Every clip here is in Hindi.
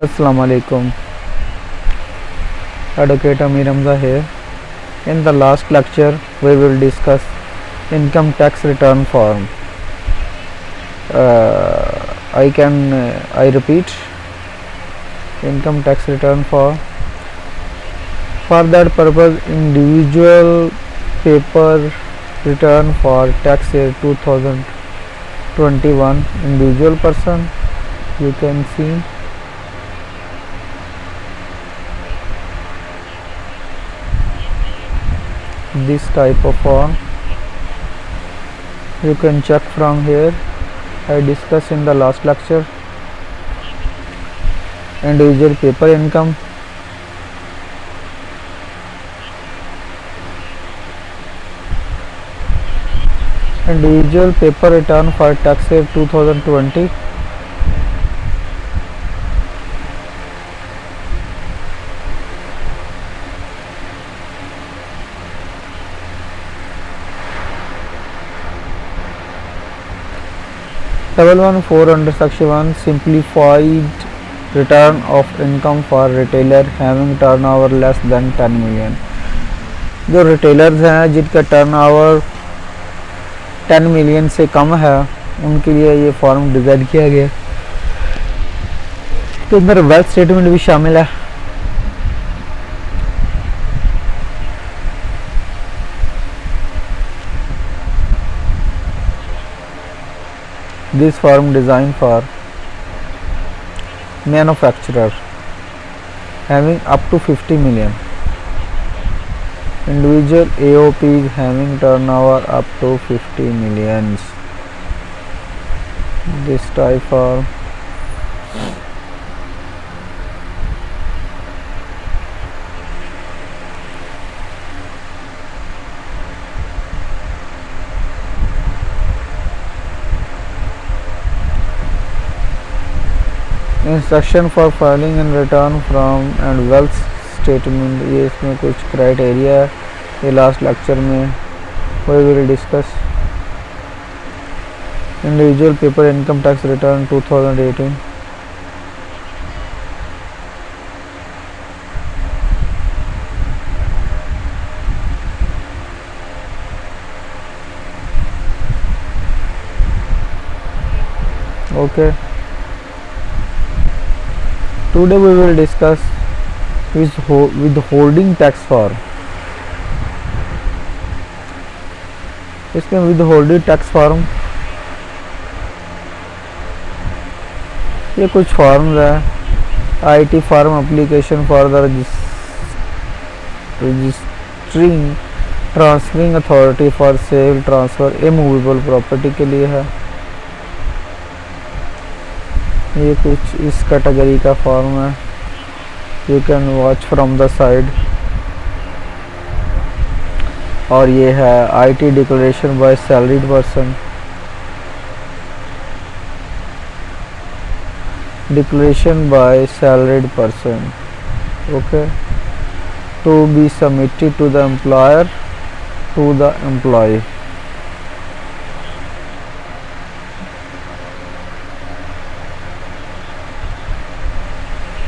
Assalamu alaikum. Advocate Amir Hamza here. In the last lecture, we will discuss income tax return form. I repeat, income tax return form. For that purpose, individual paper return for tax year 2021, individual person. You can see this type of form. You can check from here. I discussed in the last lecture individual paper income, individual paper return for tax year 2020, Table 1 under section 1 simplified return of income for retailer having turnover less than 10 million. जो रिटेलर्स हैं जिनका टर्नओवर 10 मिलियन से कम है उनके लिए ये फॉर्म डिज़ाइन किया गया। तो अंदर वेल्थ स्टेटमेंट भी शामिल है। This form designed for manufacturer having up to 50 million, individual AOPs having turnover up to 50 millions. This type of instruction for filing and return from and wealth statement, ये इसमें कुछ क्राइटेरिया है। ये लास्ट लेक्चर में we will discuss individual paper income tax return 2018। Okay, today we will discuss withholding tax form. इसमें withholding tax form ये कुछ फॉर्म्स है। IT form application for the registering transferring authority for sale transfer immovable property के लिए है। ये कुछ इस कैटेगरी का फॉर्म है। You can watch from the side. और ये है IT declaration by salaried person, declaration by salaried person, okay, to be submitted to the employer to the employ.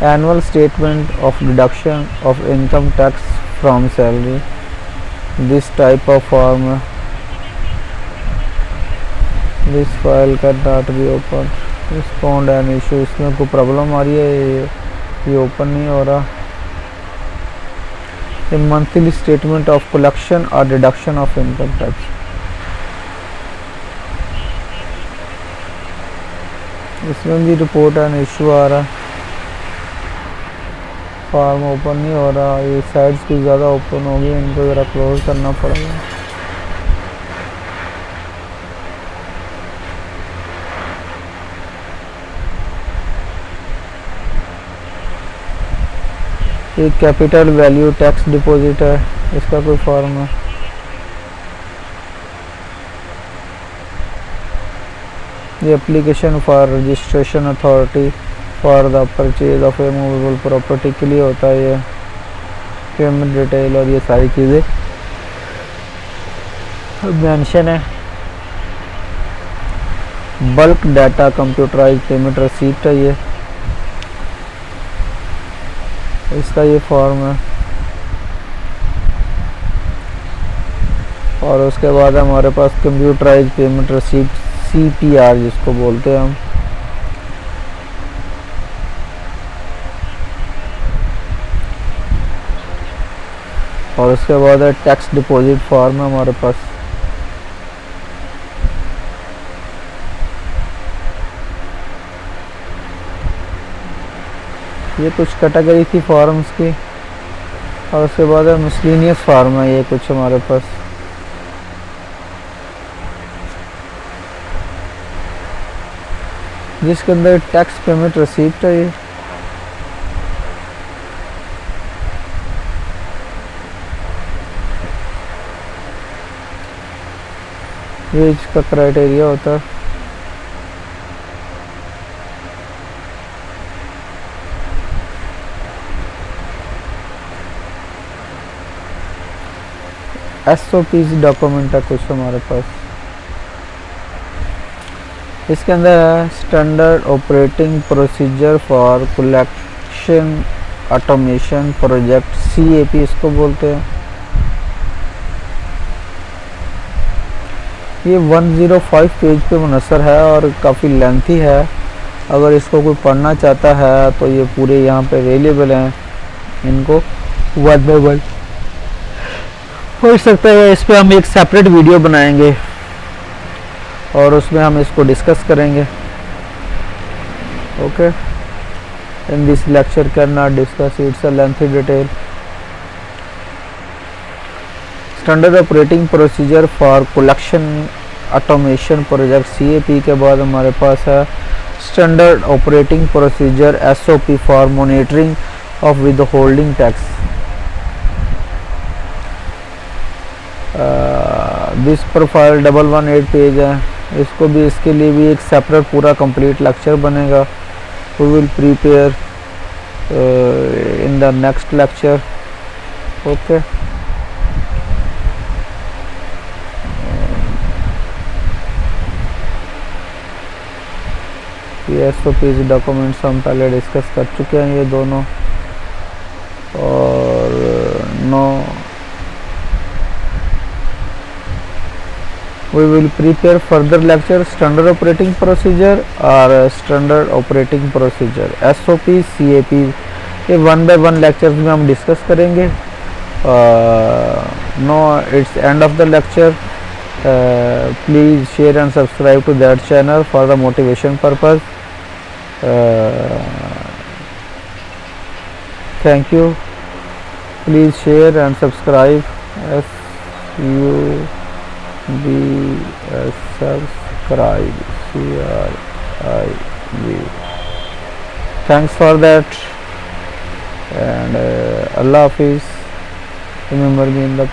Annual statement of deduction of income tax from salary. This type of form. This file cannot be opened. Respond an issue. इसमें कोई प्रॉब्लम आ रही है, ये ओपन नहीं हो रहा। A monthly statement of collection or deduction of income tax. इसमें भी रिपोर्ट एन इशू आ रहा है, फॉर्म ओपन नहीं हो रहा। ये साइड्स कुछ ज़्यादा ओपन हो गई, इनको ज़रा क्लोज करना पड़ेगा। ये कैपिटल वैल्यू टैक्स डिपॉजिट है, इसका कोई फॉर्म है। ये application for registration authority for the purchase of A movable property के लिए होता है। ये पेमेंट डिटेल और ये सारी चीज़ें मेंशन है। Bulk data computerise payment receipt है। ये इसका ये फॉर्म है। और उसके बाद हमारे पास कंप्यूटराइज पेमेंट रिसीप्ट CPR जिसको बोलते हैं हम। और उसके बाद है टैक्स डिपॉजिट फॉर्म है हमारे पास। ये कुछ कैटेगरी थी फॉर्म्स की। और उसके बाद है मिसलिनियस फॉर्म है ये कुछ हमारे पास। जिसके अंदर टैक्स पेमेंट रिसीप्ट है ये इसका क्राइटेरिया होता है। SOPs डॉक्यूमेंट है कुछ हमारे पास। इसके अंदर है standard operating procedure for collection automation project CAP इसको बोलते हैं। ये 105 पेज पे मुनसर है और काफ़ी लेंथी है। अगर इसको कोई पढ़ना चाहता है तो ये पूरे यहाँ पे अवेलेबल हैं, इनको वन बाय वन हो सकता है। इस पे हम एक सेपरेट वीडियो बनाएंगे और उसमें हम इसको डिस्कस करेंगे। Okay, in this lecture can not discuss it's a lengthy detail. Standard operating procedure for collection automation project CAP के बाद हमारे पास है standard operating procedure SOP for monitoring of with holding tax. This profile 118 page है। इसको भी, इसके लिए भी एक सेपरेट पूरा कंप्लीट लेक्चर बनेगा। We will prepare in the next lecture. Okay, ये SOPs डॉक्यूमेंट्स हम पहले डिस्कस कर चुके हैं ये दोनों। और no, we will prepare further lecture standard operating procedure और standard operating procedure SOP CAP। ये 1 by 1 लेक्चर्स में हम डिस्कस करेंगे। No, it's end of the lecture. Please share and subscribe to that channel for the motivation purpose. Thank you. Please share and subscribe subscribe CRIB। Thanks for that and Allah Hafiz. Remember me in the